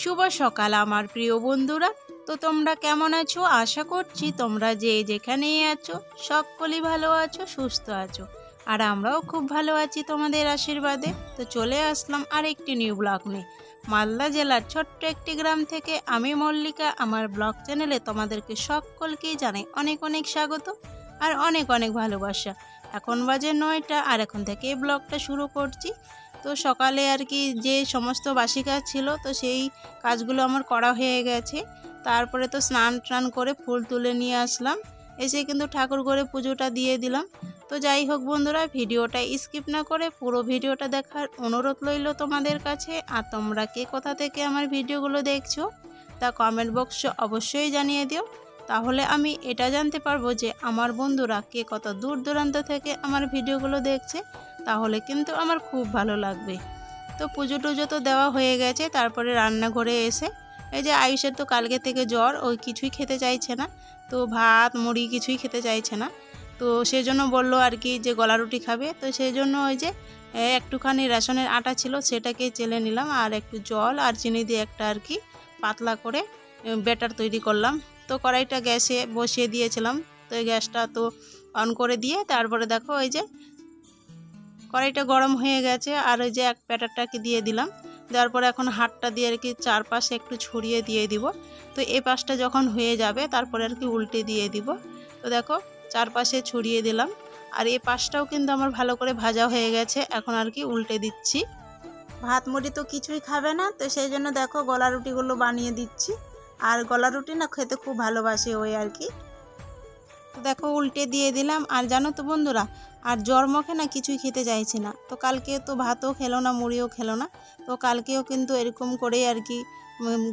শুভ সকাল আমার প্রিয় বন্ধুরা। তো তোমরা কেমন আছো? আশা করছি তোমরা যে যেখানেই আছো সকলেই ভালো আছো, সুস্থ আছো। আর আমরাও খুব ভালো আছি তোমাদের আশীর্বাদে। তো চলে আসলাম আরেকটি নিউ ব্লগ নিয়ে। মালদা জেলার ছোট্ট একটি গ্রাম থেকে আমি মল্লিকা আমার ব্লগ চ্যানেলে তোমাদেরকে সকলকেই জানাই অনেক অনেক স্বাগত আর অনেক অনেক ভালোবাসা। এখন বাজে 9টা আর এখন থেকে এই ব্লগটা শুরু করছি। তো সকালে আর কি যে সমস্ত বাসি কাজ ছিল তো সেই কাজগুলো আমার করা হয়ে গেছে। তারপরে তো স্নান টান করে ফুল তুলে নিয়ে আসলাম, এসে কিন্তু ঠাকুর ঘরে পুজোটা দিয়ে দিলাম। তো যাই হোক বন্ধুরা, ভিডিওটা স্কিপ না করে পুরো ভিডিওটা দেখার অনুরোধ রইল তোমাদের কাছে। আর তোমরা কে কোথা থেকে আমার ভিডিওগুলো দেখছো তা কমেন্ট বক্সে অবশ্যই জানিয়ে দিও, তাহলে আমি এটা জানতে পারবো যে আমার বন্ধুরা কে কত দূর দূরান্ত থেকে আমার ভিডিওগুলো দেখছে, তাহলে কিন্তু আমার খুব ভালো লাগবে। তো পুজো টুজো তো দেওয়া হয়ে গেছে। তারপরে রান্নাঘরে এসে এই যে আয়ুষের তো কালকে থেকে জ্বর, ওই কিছুই খেতে চাইছে না, তো ভাত মুড়ি কিছুই খেতে চাইছে না। তো সেই জন্য বললো আর কি যে গলা রুটি খাবে। তো সেই জন্য ওই যে একটুখানি রেশনের আটা ছিল সেটাকে চেলে নিলাম, আর একটু জল আর চিনি দিয়ে একটা আর কি পাতলা করে ব্যাটার তৈরি করলাম। তো কড়াইটা গ্যাসে বসিয়ে দিয়েছিলাম, তো এই গ্যাসটা তো অন করে দিয়ে তারপরে দেখো ওই যে কড়াইটা গরম হয়ে গেছে আর ওই যে এক ব্যাটারটাকে দিয়ে দিলাম। দেওয়ার পরে এখন হাতটা দিয়ে আর কি চারপাশে একটু ছড়িয়ে দিয়ে দিব। তো এই পাশটা যখন হয়ে যাবে তারপরে আর কি উল্টে দিয়ে দিব। তো দেখো চারপাশে ছড়িয়ে দিলাম, আর এই পাশটাও কিন্তু আমার ভালো করে ভাজা হয়ে গেছে। এখন আর কি উল্টে দিচ্ছি। ভাত মুড়ি তো কিছুই খাবে না, তো সেই জন্য দেখো গলা রুটিগুলো বানিয়ে দিচ্ছি। আর গলা রুটি না খেতে খুব ভালোবাসে ওই আর কি। তো দেখো উল্টে দিয়ে দিলাম। আর জানো তো বন্ধুরা, আর জ্বর মুখে না কিছুই খেতে চাইছে না। তো কালকে তো ভাতও খেলো না, মুড়িও খেলো না। তো কালকেও কিন্তু এরকম করেই আর কি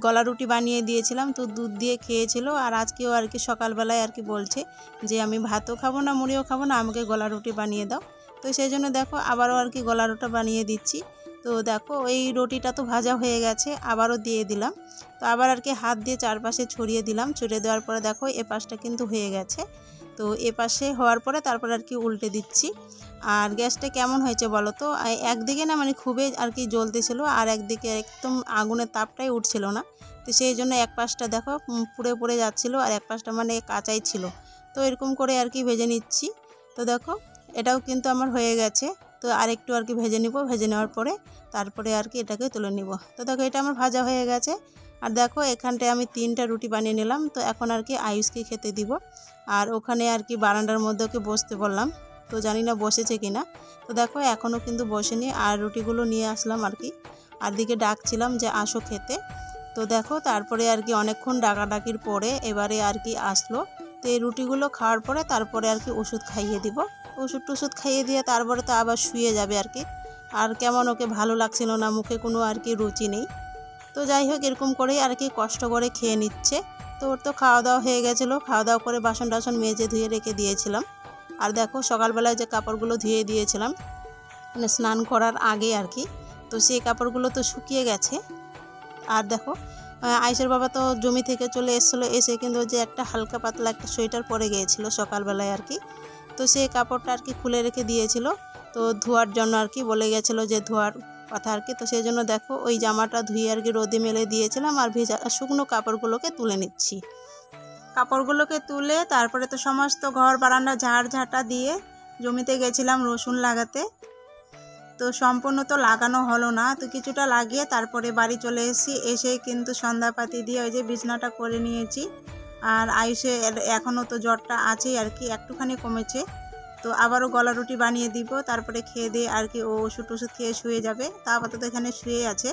গলা রুটি বানিয়ে দিয়েছিলাম, তো দুধ দিয়ে খেয়েছিল। আর আজকেও আর কি সকালবেলায় আর কি বলছে যে আমি ভাতও খাবো না, মুড়িও খাবো না, আমাকে গলা রুটি বানিয়ে দাও। তো সেই জন্য দেখো আবারও আর কি গলা রুটি বানিয়ে দিচ্ছি। তো দেখো এই রুটিটা তো ভাজা হয়ে গেছে, আবারও দিয়ে দিলাম। তো আবার আর কি হাত দিয়ে চারপাশে ছড়িয়ে দিলাম, ছড়িয়ে দেওয়ার পরে দেখো এ পাশটা কিন্তু হয়ে গেছে। তো এ পাশে হওয়ার পরে তারপর আর কি উল্টে দিচ্ছি। আর গ্যাসটা কেমন হয়েছে বলো তো, একদিকে না মানে খুবই আর কি জ্বলতেছিল, আর একদিকে একদম আগুনের তাপটাই উঠছিল না। তো সেই জন্য এক পাশটা দেখো পুড়ে পুড়ে যাচ্ছিলো, আর এক পাশটা মানে কাঁচাই ছিল। তো এরকম করে আর কি ভেজে নিচ্ছি। তো দেখো এটাও কিন্তু আমার হয়ে গেছে। তো আরেকটু আর কি ভেজে নিব, ভেজে নেওয়ার পরে তারপরে আর কি এটাকে তুলে নিব। তো দেখো এটা আমার ভাজা হয়ে গেছে। আর দেখো এখানটায় আমি 3টা রুটি বানিয়ে নিলাম। তো এখন আর কি আয়ুষকে খেতে দিব। আর ওখানে আর কি বারান্দার মধ্যে ওকে বসতে বললাম, তো জানি না বসেছে কিনা। তো দেখো এখনও কিন্তু বসেনি। আর রুটিগুলো নিয়ে আসলাম আর কি, আর দিকে ডাকছিলাম যে আসো খেতে। তো দেখো তারপরে আর কি অনেকক্ষণ ডাকাডাকির পরে এবারে আর কি আসলো। তো এই রুটিগুলো খাওয়ার পরে তারপরে আর কি ওষুধ খাইয়ে দিব। ওষুধ খাইয়ে দিয়ে তারপরে তো আবার শুয়ে যাবে আর কি। আর কেমন ওকে ভালো লাগছিল না, মুখে কোনো আর কি রুচি নেই। তো যাই হোক এরকম করেই আর কি কষ্ট করে খেয়ে নিচ্ছে। তো ওর তো খাওয়া দাওয়া হয়ে গেছিলো, খাওয়া দাওয়া করে বাসন টাসন মেজে ধুয়ে রেখে দিয়েছিলাম। আর দেখো সকালবেলায় যে কাপড়গুলো ধুয়ে দিয়েছিলাম মানে স্নান করার আগে আর কি, তো সেই কাপড়গুলো তো শুকিয়ে গেছে। আর দেখো আয়েশার বাবা তো জমি থেকে চলে এসেছিলো, এসে কিন্তু যে একটা হালকা পাতলা একটা সোয়েটার পরে গিয়েছিলো সকালবেলায় আর কি। তো সেই কাপড়টা আর কি খুলে রেখে দিয়েছিল, তো ধোয়ার জন্য আর কি বলে গেছিলো যে ধোয়ার কথা আর কি। তো সেই জন্য দেখো ওই জামাটা ধুয়ে আর কি রোদে মেলে দিয়েছিলাম, আর ভেজা শুকনো কাপড়গুলোকে তুলে নিচ্ছি। কাপড়গুলোকে তুলে তারপরে তো সমস্ত ঘর বারান্দা ঝাড় দিয়ে জমিতে গেছিলাম রসুন লাগাতে। তো সম্পূর্ণ তো লাগানো হলো না, তো কিছুটা লাগিয়ে তারপরে বাড়ি চলে এসেছি। এসে কিন্তু সন্ধ্যাপাতি দিয়ে ওই যে বিছনাটা করে নিয়েছি। আর আয়ুষে এখনও তো জ্বরটা আছেই আর কি, একটুখানি কমেছে। তো আবারও গলা রুটি বানিয়ে দিব, তারপরে খেয়ে দিয়ে আর কি ও ওষুধ খেয়ে শুয়ে যাবে। তা আপাতত এখানে শুয়ে আছে।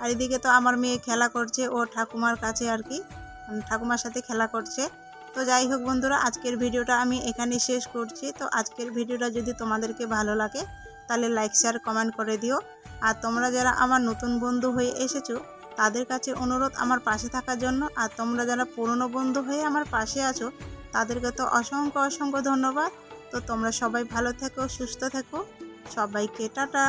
আর এদিকে তো আমার মেয়ে খেলা করছে ও ঠাকুমার কাছে আর কি, ঠাকুমার সাথে খেলা করছে। তো যাই হোক বন্ধুরা, আজকের ভিডিওটা আমি এখানেই শেষ করছি। তো আজকের ভিডিওটা যদি তোমাদেরকে ভালো লাগে তাহলে লাইক শেয়ার কমেন্ট করে দিও। আর তোমরা যারা আমার নতুন বন্ধু হয়ে এসেছো তাদের কাছে অনুরোধ আমার পাশে থাকার জন্য। আর তোমরা যারা পুরনো বন্ধু হয়ে আমার পাশে আছো তাদেরকে তো অসংখ্য অসংখ্য ধন্যবাদ। তো তোমরা সবাই ভালো থেকো, সুস্থ থেকো, সবাইকে টাটা।